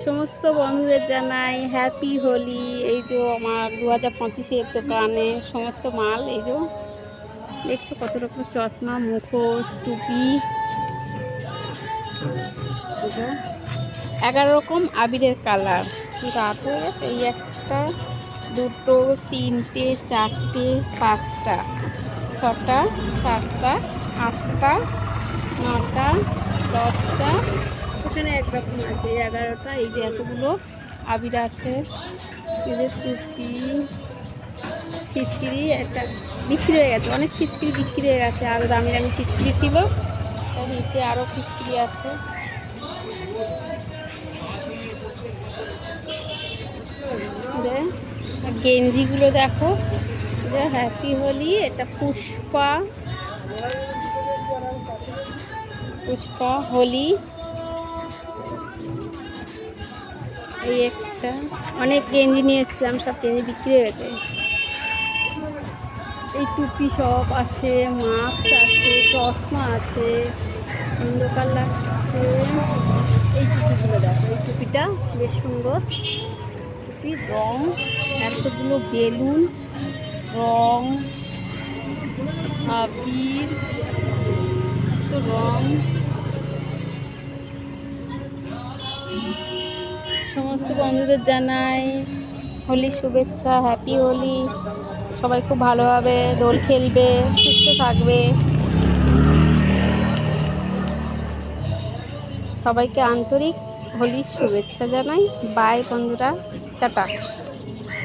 সমস্ত বন্ধুদের জানাই হ্যাপি হোলি। এই যে আমার 2025-এর দোকানে সমস্ত মাল, এই যে দেখছো কত রকম চশমা, মুখোশ, টুপি, 11 রকম আবিরের কালার। রাত হয়ে গেছে। এই একটা, দুটো, তিনটে, চারটে, পাঁচটা, ছটা, সাতটা, আটটা, নটা, দশটা, ওখানে একরকম আছে। 11টা। এই যে এতগুলো আবির আছে। এই যে টুপি, ফিচকিরি একটা বিক্রি হয়ে গেছে, অনেক ফিচকিরি বিক্রি হয়ে গেছে। আরও দামি দামি ফিচকিরি ছিল, সব নিচে আরও ফিচকিরি আছে। গেঞ্জিগুলো দেখো, হ্যাপি হোলি। এটা পুষ্পা হোলি। এই একটা, অনেক গেঞ্জি নিয়ে এসেছিলাম, সব গেঞ্জি বিক্রি হয়ে গেছে। এই টুপি সব আছে, মাস্ক আছে, চশমা আছে, অন্ধকার লাগছে। এই টুপিগুলো দেখো, এই টুপিটা বেশ সুন্দর টুপির রং, এতগুলো বেলুন, রং, আবির, তো রং। সমস্ত বন্ধুদের জানাই হোলির শুভেচ্ছা, হ্যাপি হোলি। সবাই খুব ভালোভাবে দোল খেলবে, সুস্থ থাকবে। সবাইকে আন্তরিক হোলির শুভেচ্ছা জানাই। বাই বন্ধুরা, টাটা।